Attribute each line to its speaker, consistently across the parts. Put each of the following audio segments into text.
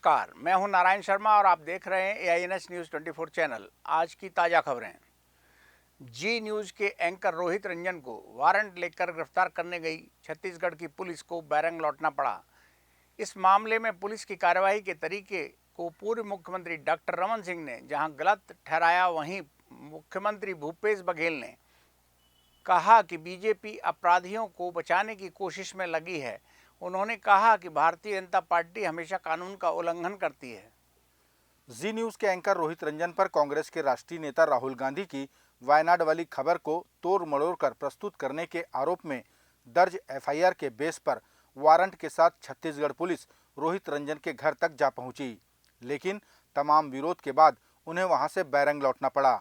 Speaker 1: नमस्कार, मैं हूं नारायण शर्मा और आप देख रहे हैं AINS न्यूज़ 24 चैनल। आज की ताज़ा खबरें। जी न्यूज़ के एंकर रोहित रंजन को वारंट लेकर गिरफ्तार करने गई छत्तीसगढ़ की पुलिस को बैरंग लौटना पड़ा। इस मामले में पुलिस की कार्रवाई के तरीके को पूर्व मुख्यमंत्री डॉक्टर रमन सिंह ने जहां गलत ठहराया, वहीं मुख्यमंत्री भूपेश बघेल ने कहा कि बीजेपी अपराधियों को बचाने की कोशिश में लगी है। उन्होंने कहा कि भारतीय जनता पार्टी हमेशा कानून का उल्लंघन करती है।
Speaker 2: जी न्यूज़ के एंकर रोहित रंजन पर कांग्रेस के राष्ट्रीय नेता राहुल गांधी की वायनाड वाली खबर को तोड़ मड़ोड़ कर प्रस्तुत करने के आरोप में दर्ज FIR के बेस पर वारंट के साथ छत्तीसगढ़ पुलिस रोहित रंजन के घर तक जा पहुंची, लेकिन तमाम विरोध के बाद उन्हें वहां से बैरंग लौटना पड़ा।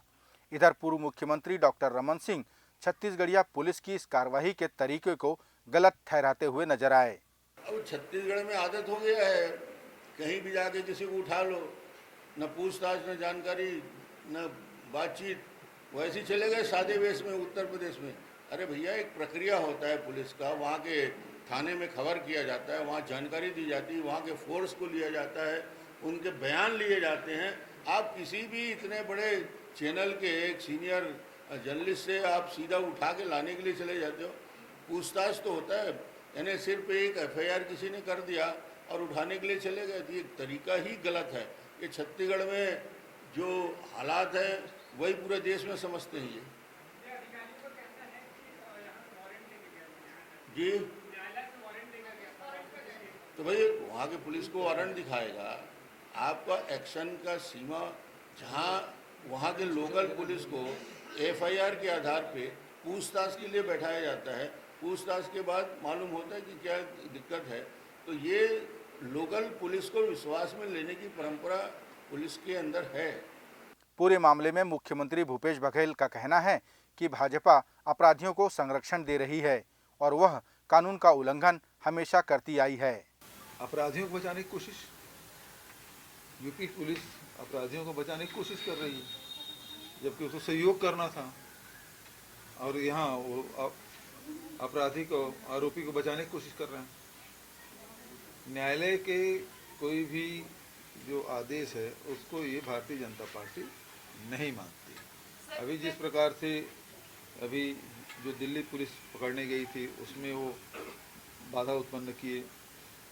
Speaker 2: इधर पूर्व मुख्यमंत्री डॉक्टर रमन सिंह छत्तीसगढ़िया पुलिस की इस कार्रवाई के तरीके को गलत ठहराते हुए नजर आए।
Speaker 3: अब छत्तीसगढ़ में आदत हो गया है, कहीं भी जाके किसी को उठा लो, न पूछताछ, न जानकारी, न बातचीत, वैसे ही चले गए सादे वेश में उत्तर प्रदेश में। अरे भैया, एक प्रक्रिया होता है पुलिस का, वहाँ के थाने में खबर किया जाता है, वहाँ जानकारी दी जाती है, वहाँ के फोर्स को लिया जाता है, उनके बयान लिए जाते हैं। आप किसी भी इतने बड़े चैनल के एक सीनियर जर्नलिस्ट से आप सीधा उठा के लाने के लिए चले जाते हो, पूछताछ तो होता है। यानी सिर्फ एक FIR किसी ने कर दिया और उठाने के लिए चले गए, तो ये तरीका ही गलत है। ये छत्तीसगढ़ में जो हालात है वही पूरे देश में समझते हैं। ये जी, तो भाई वहाँ के पुलिस को वारंट दिखाएगा। आपका एक्शन का सीमा, जहाँ वहाँ के लोकल पुलिस को FIR के आधार पे पूछताछ के लिए बैठाया जाता है, पूछताछ के बाद मालूम होता है कि क्या दिक्कत है, तो ये लोकल पुलिस को विश्वास में लेने की परंपरा पुलिस के अंदर है।
Speaker 2: पूरे मामले में मुख्यमंत्री भूपेश बघेल का कहना है कि भाजपा अपराधियों को संरक्षण दे रही है और वह कानून का उल्लंघन हमेशा करती आई है।
Speaker 4: अपराधियों को बचाने की कोशिश, यूपी पुलिस अपराधियों को बचाने की कोशिश कर रही है, जबकि उसको सहयोग करना था, और यहाँ वो अपराधी को, आरोपी को बचाने की कोशिश कर रहे हैं। न्यायालय के कोई भी जो आदेश है उसको ये भारतीय जनता पार्टी नहीं मानती। अभी जिस प्रकार से अभी जो दिल्ली पुलिस पकड़ने गई थी उसमें वो बाधा उत्पन्न किए,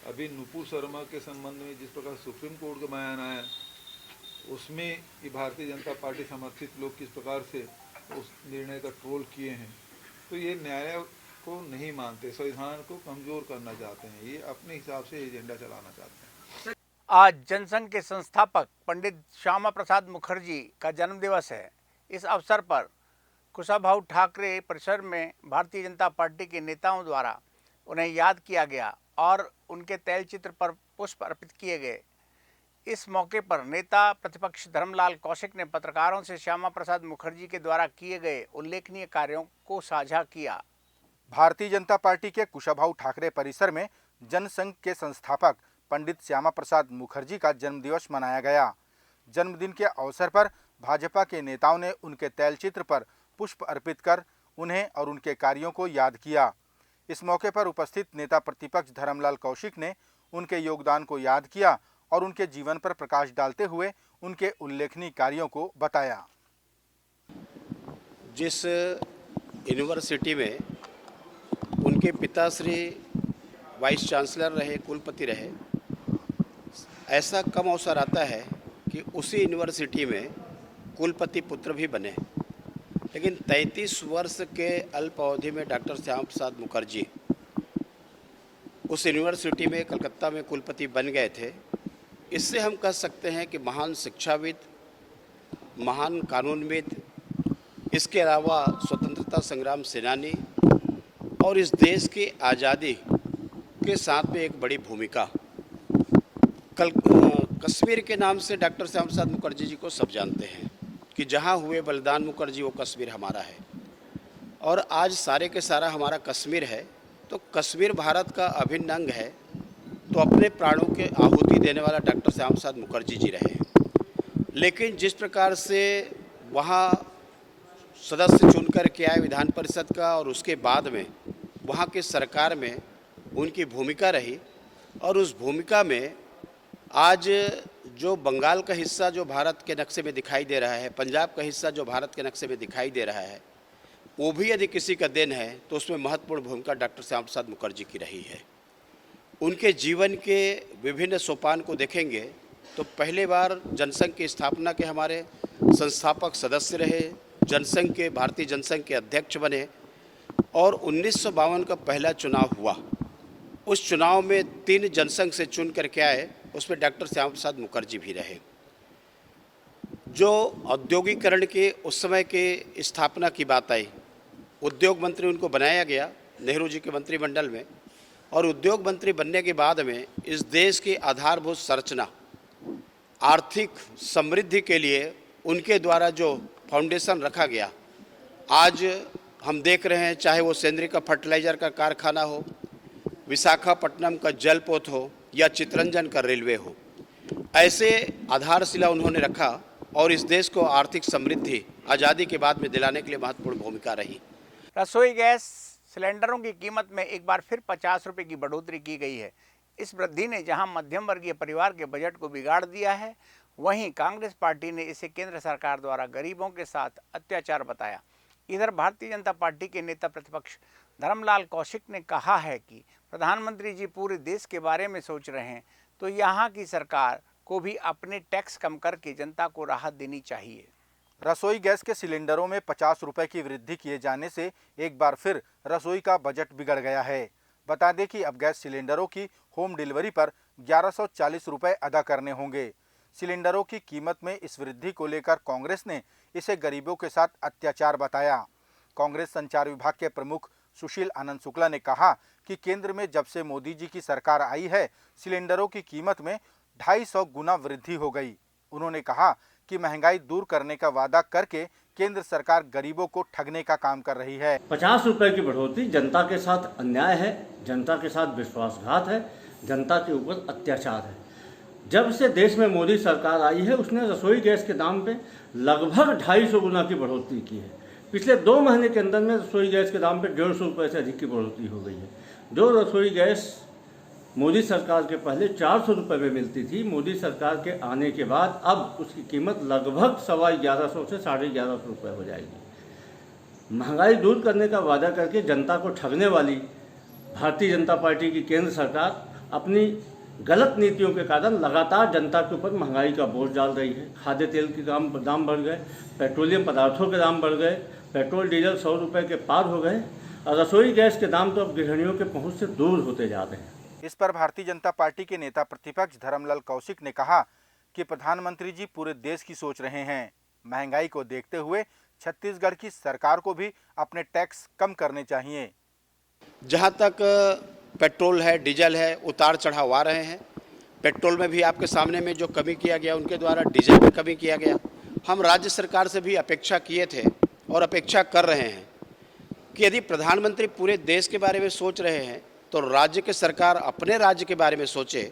Speaker 4: अभी नुपुर शर्मा के संबंध में जिस प्रकार सुप्रीम कोर्ट का बयान आया उसमें ये भारतीय जनता पार्टी समर्थित लोग किस प्रकार से उस निर्णय का ट्रोल किए हैं, तो ये न्यायालय को नहीं मानते, संविधान को कमजोर करना चाहते हैं, ये अपने हिसाब से एजेंडा चलाना चाहते हैं।
Speaker 1: आज जनसंघ के संस्थापक पंडित श्यामा प्रसाद मुखर्जी का जन्मदिवस है। इस अवसर पर कुशाभाऊ ठाकरे परिसर में भारतीय जनता पार्टी के नेताओं द्वारा उन्हें याद किया गया और उनके तैलचित्र पर पुष्प अर्पित किए गए। इस मौके पर नेता प्रतिपक्ष धर्मलाल कौशिक ने पत्रकारों से श्यामा प्रसाद मुखर्जी के द्वारा किए गए उल्लेखनीय कार्यों को साझा किया।
Speaker 2: भारतीय जनता पार्टी के कुशाभाऊ ठाकरे परिसर में जनसंघ के संस्थापक पंडित श्यामा प्रसाद मुखर्जी का जन्मदिवस मनाया गया। जन्मदिन के अवसर पर भाजपा के नेताओं ने उनके तैलचित्र पर पुष्प अर्पित कर उन्हें और उनके कार्यों को याद किया। इस मौके पर उपस्थित नेता प्रतिपक्ष धर्मलाल कौशिक ने उनके योगदान को याद किया और उनके जीवन पर प्रकाश डालते हुए उनके उल्लेखनीय कार्यों को बताया।
Speaker 5: जिस यूनिवर्सिटी में उनके पिताश्री वाइस चांसलर रहे, कुलपति रहे, ऐसा कम अवसर आता है कि उसी यूनिवर्सिटी में कुलपति पुत्र भी बने। लेकिन 33 वर्ष के अल्प अवधि में डॉक्टर श्यामा प्रसाद मुखर्जी उस यूनिवर्सिटी में कलकत्ता में कुलपति बन गए थे। इससे हम कह सकते हैं कि महान शिक्षाविद, महान कानूनविद, इसके अलावा स्वतंत्रता संग्राम सेनानी और इस देश की आज़ादी के साथ में एक बड़ी भूमिका। कश्मीर के नाम से डॉक्टर श्यामा प्रसाद मुखर्जी जी को सब जानते हैं कि जहाँ हुए बलिदान मुखर्जी वो कश्मीर हमारा है, और आज सारे के सारा हमारा कश्मीर है। तो कश्मीर भारत का अभिन्न अंग है, तो अपने प्राणों के आहुति देने वाला डॉक्टर श्यामा प्रसाद मुखर्जी जी रहे। लेकिन जिस प्रकार से वहाँ सदस्य चुनकर के आए विधान परिषद का, और उसके बाद में वहाँ के सरकार में उनकी भूमिका रही, और उस भूमिका में आज जो बंगाल का हिस्सा जो भारत के नक्शे में दिखाई दे रहा है, पंजाब का हिस्सा जो भारत के नक्शे में दिखाई दे रहा है, वो भी यदि किसी का देन है तो उसमें महत्वपूर्ण भूमिका डॉक्टर श्यामा प्रसाद मुखर्जी की रही है। उनके जीवन के विभिन्न सोपान को देखेंगे तो पहले बार जनसंघ की स्थापना के हमारे संस्थापक सदस्य रहे, जनसंघ के भारतीय जनसंघ के अध्यक्ष बने और 1952 का पहला चुनाव हुआ। उस चुनाव में 3 जनसंघ से चुन करके आए, उसमें डॉक्टर श्यामा प्रसाद मुखर्जी भी रहे। जो औद्योगिकरण के उस समय के स्थापना की बात आई, उद्योग मंत्री उनको बनाया गया नेहरू जी के मंत्रिमंडल में, और उद्योग मंत्री बनने के बाद में इस देश की आधारभूत संरचना आर्थिक समृद्धि के लिए उनके द्वारा जो फाउंडेशन रखा गया, आज हम देख रहे हैं, चाहे वो सेंद्रिय का फर्टिलाइज़र का कारखाना हो, विशाखापट्टनम का जलपोत हो या चितरंजन का रेलवे हो, ऐसे आधारशिला उन्होंने रखा और इस देश को आर्थिक समृद्धि आज़ादी के बाद में दिलाने के लिए महत्वपूर्ण भूमिका रही।
Speaker 1: रसोई गैस सिलेंडरों की कीमत में एक बार फिर 50 रुपये की बढ़ोतरी की गई है। इस वृद्धि ने जहां मध्यम वर्गीय परिवार के बजट को बिगाड़ दिया है, वहीं कांग्रेस पार्टी ने इसे केंद्र सरकार द्वारा गरीबों के साथ अत्याचार बताया। इधर भारतीय जनता पार्टी के नेता प्रतिपक्ष धर्मलाल कौशिक ने कहा है कि प्रधानमंत्री जी पूरे देश के बारे में सोच रहे हैं, तो यहाँ की सरकार को भी अपने टैक्स कम करके जनता को राहत देनी चाहिए।
Speaker 2: रसोई गैस के सिलेंडरों में 50 रुपए की वृद्धि किए जाने से एक बार फिर रसोई का बजट बिगड़ गया है। बता दें कि अब गैस सिलेंडरों की होम डिलीवरी पर 1140 रुपए अदा करने होंगे। सिलेंडरों की कीमत में इस वृद्धि को लेकर कांग्रेस ने इसे गरीबों के साथ अत्याचार बताया। कांग्रेस संचार विभाग के प्रमुख सुशील आनंद शुक्ला ने कहा कि केंद्र में जब से मोदी जी की सरकार आई है, सिलेंडरों की कीमत में 250 गुना वृद्धि हो गई। उन्होंने कहा कि महंगाई दूर करने का वादा करके केंद्र सरकार गरीबों को ठगने का काम कर रही है।
Speaker 6: 50 रुपए की बढ़ोतरी जनता के साथ अन्याय है, जनता के साथ विश्वासघात है, जनता के ऊपर अत्याचार है। जब से देश में मोदी सरकार आई है, उसने रसोई गैस के दाम पे लगभग 250 गुना की बढ़ोतरी की है। पिछले 2 महीने के अंदर में रसोई गैस के दाम पे 150 रुपये से अधिक की बढ़ोतरी हो गई है। जो रसोई गैस मोदी सरकार के पहले 400 रुपये में मिलती थी, मोदी सरकार के आने के बाद अब उसकी कीमत लगभग 1150 से 1150 रुपये हो जाएगी। महंगाई दूर करने का वादा करके जनता को ठगने वाली भारतीय जनता पार्टी की केंद्र सरकार अपनी गलत नीतियों के कारण लगातार जनता के ऊपर महंगाई का बोझ डाल रही है। खाद्य तेल के दाम बढ़ गए, पेट्रोलियम पदार्थों के दाम बढ़ गए, पेट्रोल डीजल 100 रुपये के पार हो गए और रसोई गैस के दाम तो अब गृहिणियों के पहुंच से दूर होते जा रहे हैं।
Speaker 2: इस पर भारतीय जनता पार्टी के नेता प्रतिपक्ष धर्मलाल कौशिक ने कहा कि प्रधानमंत्री जी पूरे देश की सोच रहे हैं। महंगाई को देखते हुए छत्तीसगढ़ की सरकार को भी अपने टैक्स कम करने चाहिए।
Speaker 5: जहाँ तक पेट्रोल है, डीजल है, उतार चढ़ाव आ रहे हैं। पेट्रोल में भी आपके सामने में जो कमी किया गया, उनके द्वारा डीजल में कमी किया गया। हम राज्य सरकार से भी अपेक्षा किए थे और अपेक्षा कर रहे हैं कि यदि प्रधानमंत्री पूरे देश के बारे में सोच रहे हैं तो राज्य की सरकार अपने राज्य के बारे में सोचे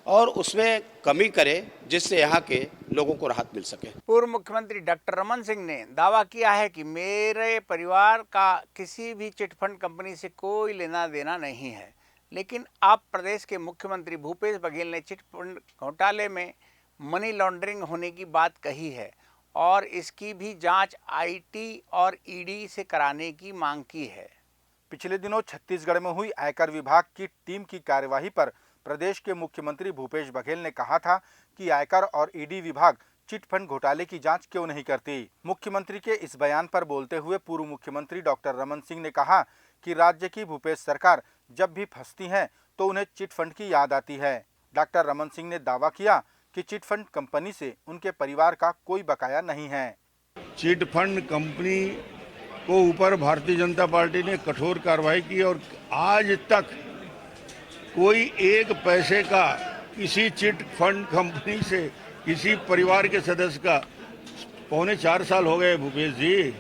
Speaker 5: और उसमें कमी करे, जिससे यहाँ के लोगों को राहत मिल सके।
Speaker 1: पूर्व मुख्यमंत्री डॉक्टर रमन सिंह ने दावा किया है कि मेरे परिवार का किसी भी चिटफंड कंपनी से कोई लेना देना नहीं है, लेकिन अब प्रदेश के मुख्यमंत्री भूपेश बघेल ने चिटफंड घोटाले में मनी लॉन्ड्रिंग होने की बात कही है और इसकी भी जांच आईटी और ईडी से कराने की मांग की है।
Speaker 2: पिछले दिनों छत्तीसगढ़ में हुई आयकर विभाग की टीम की कार्यवाही पर प्रदेश के मुख्यमंत्री भूपेश बघेल ने कहा था कि आयकर और ईडी विभाग चिटफंड घोटाले की जांच क्यों नहीं करती। मुख्यमंत्री के इस बयान पर बोलते हुए पूर्व मुख्यमंत्री डॉक्टर रमन सिंह ने कहा कि राज्य की भूपेश सरकार जब भी फंसती है तो उन्हें चिटफंड की याद आती है। डॉक्टर रमन सिंह ने दावा किया कि चिटफंड कंपनी से उनके परिवार का कोई बकाया नहीं है।
Speaker 3: चिटफंड कंपनी को ऊपर भारतीय जनता पार्टी ने कठोर कार्रवाई की और आज तक कोई एक पैसे का किसी चिट फंड कंपनी से किसी परिवार के सदस्य का 3.25 साल हो गए भूपेश जी,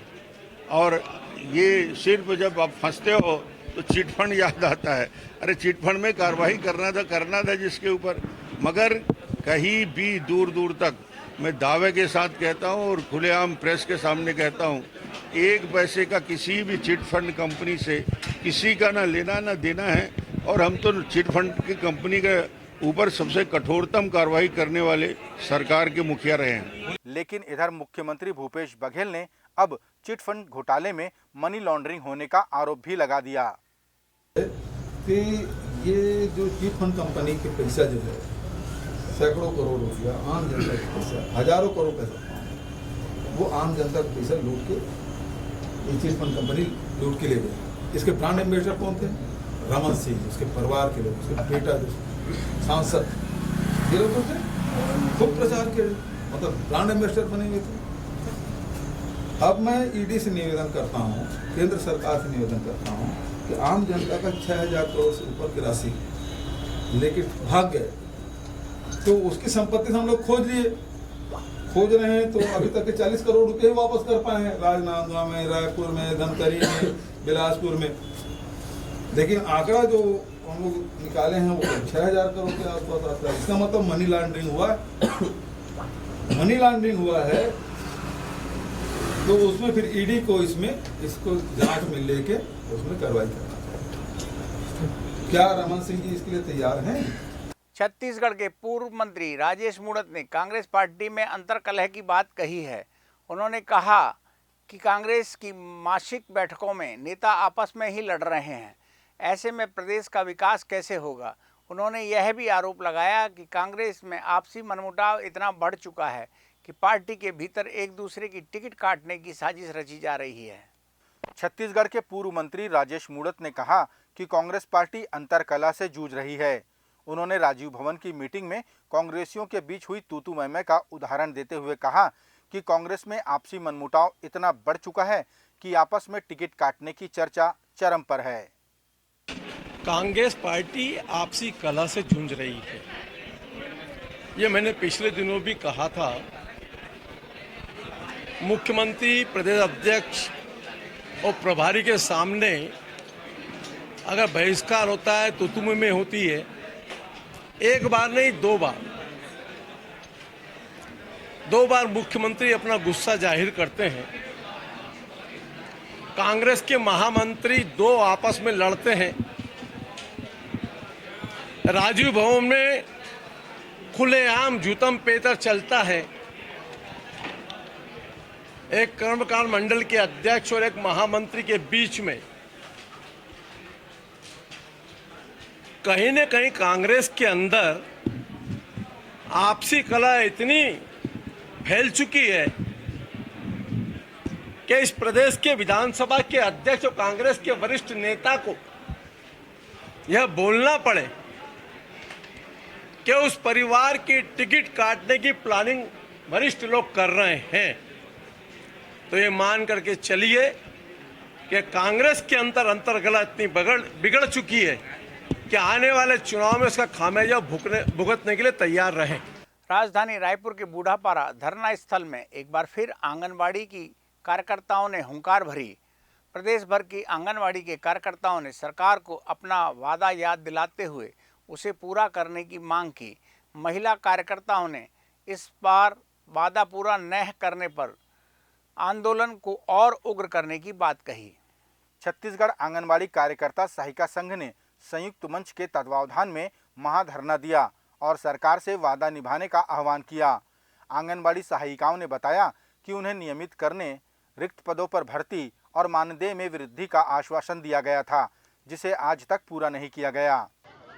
Speaker 3: और ये सिर्फ जब आप फंसते हो तो चिटफंड याद आता है। अरे चिटफंड में कार्रवाई करना था जिसके ऊपर, मगर कहीं भी दूर दूर तक मैं दावे के साथ कहता हूं और खुलेआम प्रेस के सामने कहता हूं, एक पैसे का किसी भी चिटफंड कंपनी से किसी का ना लेना ना देना है। और हम तो चिटफंड की कंपनी का ऊपर सबसे कठोरतम कार्रवाई करने वाले सरकार के मुखिया रहे हैं।
Speaker 2: लेकिन इधर मुख्यमंत्री भूपेश बघेल ने अब चिट फंड घोटाले में मनी लॉन्ड्रिंग होने का आरोप भी लगा दिया
Speaker 4: कि ये जो चिट फंड कंपनी के पैसा जो है सैकड़ों करोड़ रुपया आम जनता का पैसा, हजारों करोड़ पैसा, वो आम जनता का पैसा लूट के ये चिट फंड कंपनी लूट के ले गई। इसके ब्रांड एम्बेसडर कौन थे? रमन सिंह, उसके परिवार के लोग, उसके बेटा, सांसद, ये लोग थे खूब प्रचार के मतलब ब्रांड एम्बेसडर बने हुए थे। अब मैं ईडी से निवेदन करता हूँ, केंद्र सरकार से निवेदन करता हूँ कि आम जनता का 6,000 करोड़ से ऊपर की राशि लेके भाग गए, तो उसकी संपत्ति हम लोग खोज रहे हैं, तो अभी तक के 40 करोड़ रुपए ही वापस कर पाए हैं, राजनांदगांव में, रायपुर में, धमतरी में, बिलासपुर में। लेकिन आंकड़ा जो हम लोग निकाले हैं वो 6,000 करोड़ के आसपास आता है। इसका मतलब मनी लॉन्ड्रिंग हुआ है। तो उसमें फिर ईडी को इसको जांच में लेके उसमें कार्रवाई करना चाहिए। क्या रमन सिंह जी इसके लिए तैयार हैं?
Speaker 1: छत्तीसगढ़ के पूर्व मंत्री राजेश मूणत ने कांग्रेस पार्टी में अंतर्कलह की बात कही है। उन्होंने कहा कि कांग्रेस की मासिक बैठकों में नेता आपस में ही लड़ रहे हैं, ऐसे में प्रदेश का विकास कैसे होगा। उन्होंने यह भी आरोप लगाया कि कांग्रेस में आपसी मनमुटाव इतना बढ़ चुका है कि पार्टी के भीतर एक दूसरे की टिकट काटने की साजिश रची जा रही है।
Speaker 2: छत्तीसगढ़ के पूर्व मंत्री राजेश मूणत ने कहा कि कांग्रेस पार्टी अंतरकलह से जूझ रही है। उन्होंने राजीव भवन की मीटिंग में कांग्रेसियों के बीच हुई तूतू मैमे का उदाहरण देते हुए कहा कि कांग्रेस में आपसी मनमुटाव इतना बढ़ चुका है कि आपस में टिकट काटने की चर्चा चरम पर है।
Speaker 7: कांग्रेस पार्टी आपसी कलह से जूझ रही है, ये मैंने पिछले दिनों भी कहा था। मुख्यमंत्री, प्रदेश अध्यक्ष और प्रभारी के सामने अगर बहिष्कार होता है तो तुम में होती है, एक बार नहीं दो बार मुख्यमंत्री अपना गुस्सा जाहिर करते हैं। कांग्रेस के महामंत्री दो आपस में लड़ते हैं। राजीव भवन में खुलेआम जूतम पेतर चलता है। एक कर्मकार मंडल के अध्यक्ष और एक महामंत्री के बीच में कहीं न कहीं कांग्रेस के अंदर आपसी कलह इतनी फैल चुकी है कि इस प्रदेश के विधानसभा के अध्यक्ष और कांग्रेस के वरिष्ठ नेता को यह बोलना पड़े कि उस परिवार की टिकट काटने की प्लानिंग वरिष्ठ लोग कर रहे हैं, तो ये मान करके चलिए कि कांग्रेस के अंतर्गला इतनी बिगड़ चुकी है कि आने वाले चुनाव में इसका खामियाजा भुगतने के लिए तैयार रहें।
Speaker 1: राजधानी रायपुर के बूढ़ापारा धरना स्थल में एक बार फिर आंगनबाड़ी की कार्यकर्ताओं ने हुंकार भरी। प्रदेश भर की आंगनबाड़ी के कार्यकर्ताओं ने सरकार को अपना वादा याद दिलाते हुए उसे पूरा करने की मांग की। महिला कार्यकर्ताओं ने इस बार वादा पूरा न करने पर आंदोलन को और उग्र करने की बात कही।
Speaker 2: छत्तीसगढ़ आंगनबाड़ी कार्यकर्ता सहायिका संघ ने संयुक्त मंच के तत्वावधान में महाधरना दिया और सरकार से वादा निभाने का आह्वान किया। आंगनबाड़ी सहायिकाओं ने बताया कि उन्हें नियमित करने, रिक्त पदों पर भर्ती और मानदेय में वृद्धि का आश्वासन दिया गया था, जिसे आज तक पूरा नहीं किया गया।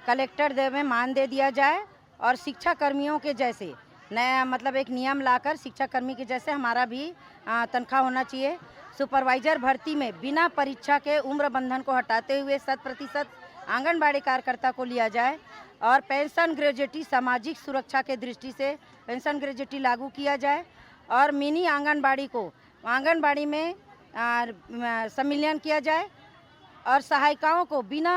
Speaker 8: कलेक्टर दे में मानदेय दिया जाए और शिक्षा कर्मियों के जैसे नया मतलब एक नियम लाकर शिक्षा कर्मी के जैसे हमारा भी तनख्वाह होना चाहिए। सुपरवाइजर भर्ती में बिना परीक्षा के उम्र बंधन को हटाते हुए 100% आंगनबाड़ी कार्यकर्ता को लिया जाए और पेंशन ग्रेजुएटी सामाजिक सुरक्षा के दृष्टि से पेंशन ग्रेजुएटी लागू किया जाए और मिनी आंगनबाड़ी में सम्मिलन किया जाए और सहायिकाओं को बिना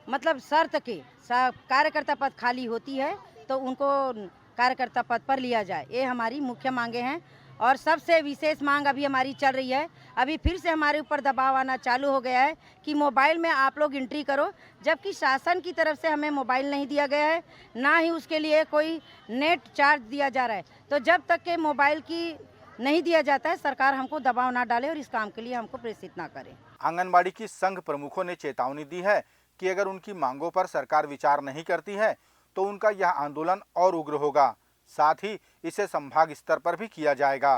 Speaker 8: मतलब शर्त के कार्यकर्ता पद खाली होती है तो उनको कार्यकर्ता पद पर लिया जाए। ये हमारी मुख्य मांगे हैं और सबसे विशेष मांग अभी हमारी चल रही है। अभी फिर से हमारे ऊपर दबाव आना चालू हो गया है कि मोबाइल में आप लोग एंट्री करो, जबकि शासन की तरफ से हमें मोबाइल नहीं दिया गया है, ना ही उसके लिए कोई नेट चार्ज दिया जा रहा है। तो जब तक के मोबाइल की नहीं दिया जाता है, सरकार हमको दबाव ना डाले और इस काम के लिए हमको प्रेरित ना करे।
Speaker 2: आंगनबाड़ी की संघ प्रमुखों ने चेतावनी दी है कि अगर उनकी मांगों पर सरकार विचार नहीं करती है तो उनका यह आंदोलन और उग्र होगा। साथ ही इसे संभाग स्तर पर भी किया जाएगा।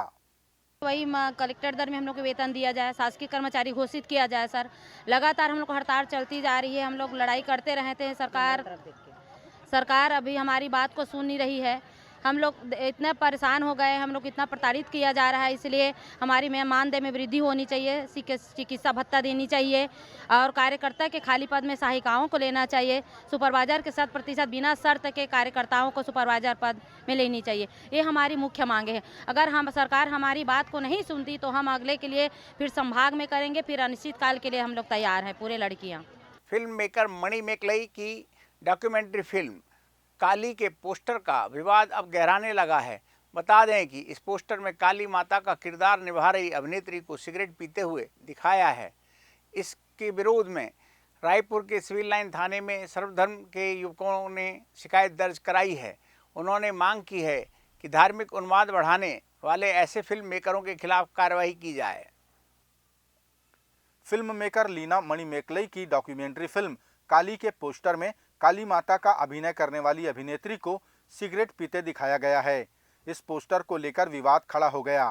Speaker 9: वही कलेक्टर दर में हम लोग को वेतन दिया जाए, शासकीय कर्मचारी घोषित किया जाए। सर लगातार हम लोग को हड़ताल चलती जा रही है, हम लोग लड़ाई करते रहते हैं। सरकार अभी हमारी बात को सुन नहीं रही है। हम लोग इतने परेशान हो गए, हम लोग इतना प्रताड़ित किया जा रहा है, इसलिए हमारी मानदेय में वृद्धि होनी चाहिए, चिकित्सा भत्ता देनी चाहिए और कार्यकर्ता के खाली पद में सहायिकाओं को लेना चाहिए। सुपरवाइजर के 100% बिना शर्त के कार्यकर्ताओं को सुपरवाइजर पद में लेनी चाहिए। ये हमारी मुख्य मांगे हैं। अगर हम सरकार हमारी बात को नहीं सुनती तो हम अगले के लिए फिर संभाग में करेंगे, फिर अनिश्चित काल के लिए हम लोग तैयार हैं, पूरे लड़कियाँ।
Speaker 1: फिल्म मेकर मणि मेकलई की डॉक्यूमेंट्री फिल्म काली के पोस्टर का विवाद अब गहराने लगा है। बता दें कि इस पोस्टर में काली माता का किरदार निभा रही अभिनेत्री को सिगरेट पीते हुए दिखाया है। इसके विरोध में रायपुर के सिविल लाइन थाने में सर्वधर्म के युवकों ने शिकायत दर्ज कराई है। उन्होंने मांग की है कि धार्मिक उन्माद बढ़ाने वाले ऐसे फिल्म मेकरों के खिलाफ कार्रवाई की जाए।
Speaker 2: फिल्म मेकर लीना मणि मेकलई की डॉक्यूमेंट्री फिल्म काली के पोस्टर में काली माता का अभिनय करने वाली अभिनेत्री को सिगरेट पीते दिखाया गया है। इस पोस्टर को लेकर विवाद खड़ा हो गया।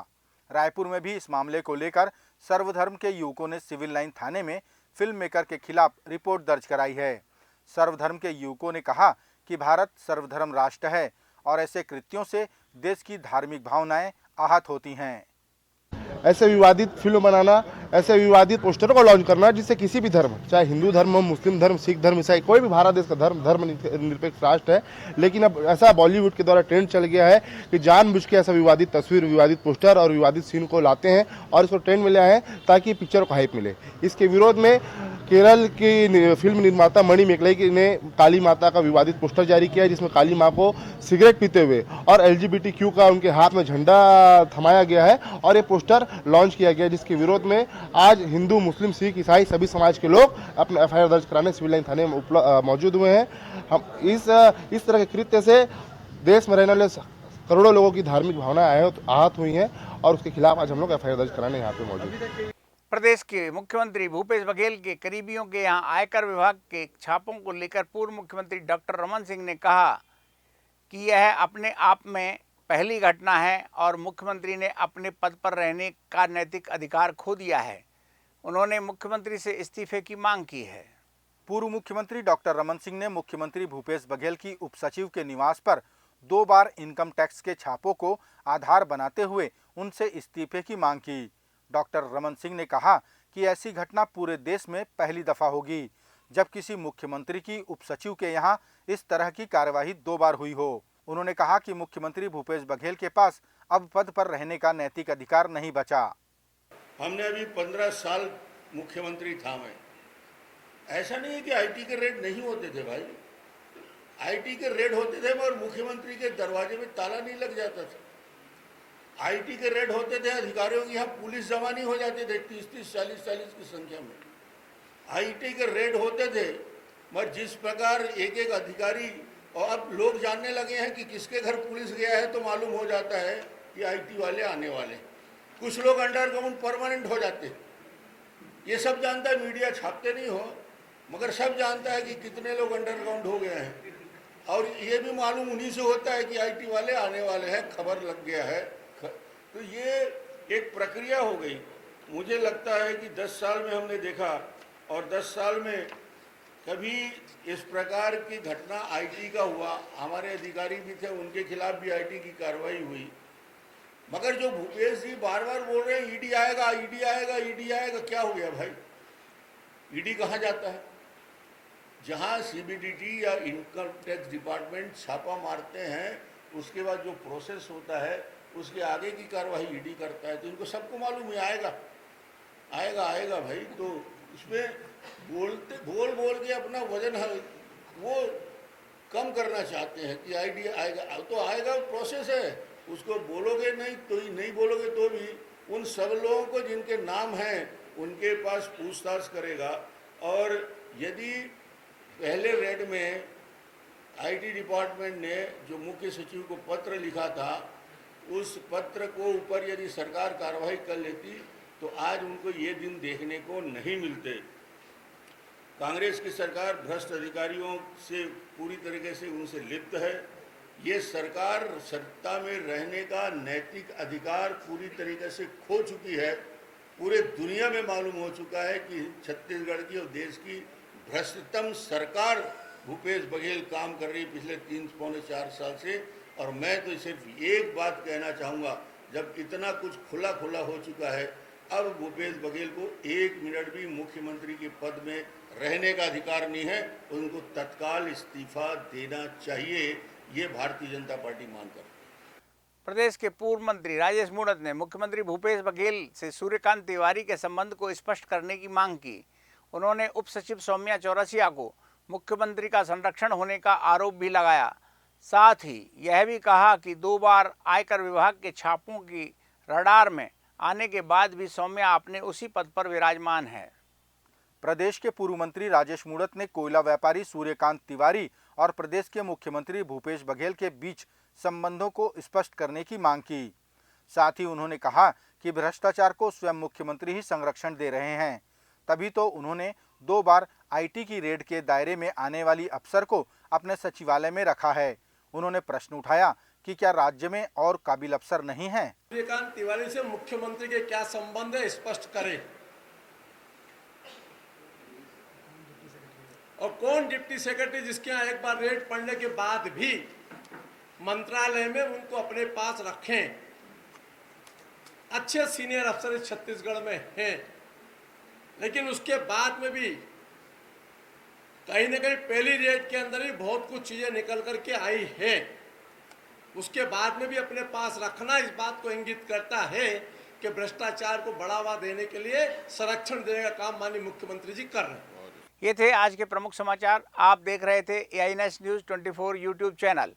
Speaker 2: रायपुर में भी इस मामले को लेकर सर्वधर्म के युवकों ने सिविल लाइन थाने में फिल्म मेकर के खिलाफ रिपोर्ट दर्ज कराई है। सर्वधर्म के युवकों ने कहा कि भारत सर्वधर्म राष्ट्र है और ऐसे कृत्यों से देश की धार्मिक भावनाएं आहत होती हैं।
Speaker 10: ऐसे विवादित फिल्म बनाना, ऐसे विवादित पोस्टरों को लॉन्च करना जिससे किसी भी धर्म, चाहे हिंदू धर्म हो, मुस्लिम धर्म, सिख धर्म, ईसाई, कोई भी भारत देश का धर्म निरपेक्ष राष्ट्र है, लेकिन अब ऐसा बॉलीवुड के द्वारा ट्रेंड चल गया है कि जानबूझ के ऐसा विवादित तस्वीर, विवादित पोस्टर और विवादित सीन को लाते हैं और इसको ट्रेंड में ले आए हैं ताकि पिक्चर को हाइप मिले। इसके विरोध में केरल की फिल्म निर्माता मणि मेकलई ने काली माता का विवादित पोस्टर जारी किया है, जिसमें काली माँ को सिगरेट पीते हुए और LGBTQ का उनके हाथ में झंडा थमाया गया है और ये पोस्टर लॉन्च किया गया, जिसके विरोध में आज हिंदू, मुस्लिम, सिख, ईसाई सभी समाज के लोग अपने FIR दर्ज कराने सिविल लाइन थाने में मौजूद हुए हैं। हम इस तरह के कृत्य से देश में रहने वाले करोड़ों लोगों की धार्मिक भावनाएं आहत हुई हैं और उसके खिलाफ आज हम लोग FIR दर्ज कराने यहाँ पे मौजूद हैं।
Speaker 1: प्रदेश के मुख्यमंत्री भूपेश बघेल के करीबियों के यहां आयकर विभाग के छापों को लेकर पूर्व मुख्यमंत्री डॉक्टर रमन सिंह ने कहा कि यह अपने आप में पहली घटना है और मुख्यमंत्री ने अपने पद पर रहने का नैतिक अधिकार खो दिया है। उन्होंने मुख्यमंत्री से इस्तीफे की मांग की है।
Speaker 2: पूर्व मुख्यमंत्री डॉक्टर रमन सिंह ने मुख्यमंत्री भूपेश बघेल की उपसचिव के निवास पर 2 बार इनकम टैक्स के छापों को आधार बनाते हुए उनसे इस्तीफे की मांग की। डॉक्टर रमन सिंह ने कहा कि ऐसी घटना पूरे देश में पहली दफा होगी जब किसी मुख्यमंत्री की उपसचिव के यहां इस तरह की कार्यवाही 2 बार हुई हो। उन्होंने कहा कि मुख्यमंत्री भूपेश बघेल के पास अब पद पर रहने का नैतिक अधिकार नहीं बचा।
Speaker 3: हमने अभी 15 साल मुख्यमंत्री था मैं। ऐसा नहीं है कि IT के रेड नहीं होते थे भाई, IT के रेड होते थे मगर मुख्यमंत्री के दरवाजे में ताला नहीं लग जाता था। IT के रेड होते थे, अधिकारियों की यहाँ पुलिस जमा नहीं हो जाते थे 30-30, 40-40 की संख्या में। IT के रेड होते थे मगर जिस प्रकार एक अधिकारी, और अब लोग जानने लगे हैं कि किसके घर पुलिस गया है तो मालूम हो जाता है कि IT वाले आने वाले। कुछ लोग अंडरग्राउंड परमानेंट हो जाते, ये सब जानता है, मीडिया छापते नहीं हो मगर सब जानता है कि कितने लोग अंडरग्राउंड हो गए हैं। और ये भी मालूम उन्हीं से होता है कि IT वाले आने वाले हैं, खबर लग गया है। तो ये एक प्रक्रिया हो गई। मुझे लगता है कि 10 साल में हमने देखा और 10 साल में कभी इस प्रकार की घटना IT का हुआ। हमारे अधिकारी भी थे, उनके खिलाफ भी IT की कार्रवाई हुई। मगर जो भूपेश जी बार बार बोल रहे हैं ED आएगा, ED आएगा, ED आएगा, क्या हो गया भाई? ED कहाँ जाता है? जहाँ CBDT या इनकम टैक्स डिपार्टमेंट छापा मारते हैं उसके बाद जो प्रोसेस होता है उसके आगे की कार्रवाई ED करता है। तो इनको सबको मालूम है आएगा भाई। तो उसमें बोल के अपना वजन वो कम करना चाहते हैं कि ID आएगा तो आएगा, प्रोसेस है। उसको बोलोगे नहीं बोलोगे तो भी उन सब लोगों को जिनके नाम हैं उनके पास पूछताछ करेगा। और यदि पहले रेड में IT डिपार्टमेंट ने जो मुख्य सचिव को पत्र लिखा था उस पत्र को ऊपर यदि सरकार कार्रवाई कर लेती तो आज उनको ये दिन देखने को नहीं मिलते। कांग्रेस की सरकार भ्रष्ट अधिकारियों से पूरी तरीके से उनसे लिप्त है। ये सरकार सत्ता में रहने का नैतिक अधिकार पूरी तरीके से खो चुकी है। पूरे दुनिया में मालूम हो चुका है कि छत्तीसगढ़ की और देश की भ्रष्टतम सरकार भूपेश बघेल काम कर रही पिछले 3-4 साल से। और मैं तो सिर्फ एक बात कहना चाहूँगा, जब इतना कुछ खुला हो चुका है, अब भूपेश बघेल को 1 मिनट भी मुख्यमंत्री के पद में रहने का अधिकार नहीं है। उनको तत्काल इस्तीफा देना चाहिए, ये भारतीय जनता पार्टी मांग करती है।
Speaker 1: प्रदेश के पूर्व मंत्री राजेश मूणत ने मुख्यमंत्री भूपेश बघेल से सूर्यकांत तिवारी के संबंध को स्पष्ट करने की मांग की। उन्होंने उप सचिव सौम्या चौरसिया को मुख्यमंत्री का संरक्षण होने का आरोप भी लगाया। साथ ही यह भी कहा कि 2 बार आयकर विभाग के छापों की रडार में आने के बाद भी सौम्या अपने उसी पद पर विराजमान है।
Speaker 2: प्रदेश के पूर्व मंत्री राजेश मूणत ने कोयला व्यापारी सूर्यकांत तिवारी और प्रदेश के मुख्यमंत्री भूपेश बघेल के बीच संबंधों को स्पष्ट करने की मांग की। साथ ही उन्होंने कहा कि भ्रष्टाचार को स्वयं मुख्यमंत्री ही संरक्षण दे रहे हैं, तभी तो उन्होंने 2 बार आईटी की रेड के दायरे में आने वाली अफसर को अपने सचिवालय में रखा है। उन्होंने प्रश्न उठाया कि क्या राज्य में और काबिल अफसर नहीं हैं?
Speaker 7: सूर्यकांत तिवारी से मुख्यमंत्री के क्या संबंध है, स्पष्ट करें। और कौन डिप्टी सेक्रेटरी जिसके यहाँ एक बार रेड पड़ने के बाद भी मंत्रालय में उनको अपने पास रखें। अच्छे सीनियर अफसर इस छत्तीसगढ़ में हैं, लेकिन उसके बाद में भी कहीं न कहीं पहली रेड के अंदर ही बहुत कुछ चीजें निकल करके आई है। उसके बाद में भी अपने पास रखना इस बात को इंगित करता है कि भ्रष्टाचार को बढ़ावा देने के लिए संरक्षण देने का काम माननीय मुख्यमंत्री जी कर रहे हैं।
Speaker 1: ये थे आज के प्रमुख समाचार। आप देख रहे थे AINS न्यूज़ 24 यूट्यूब चैनल।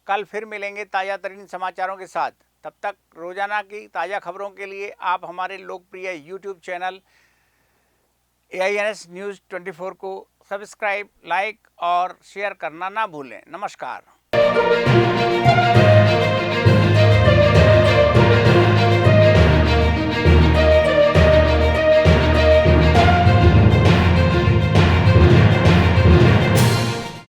Speaker 1: कल फिर मिलेंगे ताज़ा तरीन समाचारों के साथ। तब तक रोजाना की ताज़ा खबरों के लिए आप हमारे लोकप्रिय यूट्यूब चैनल AINS न्यूज़ 24 को सब्सक्राइब, लाइक और शेयर करना ना भूलें। नमस्कार।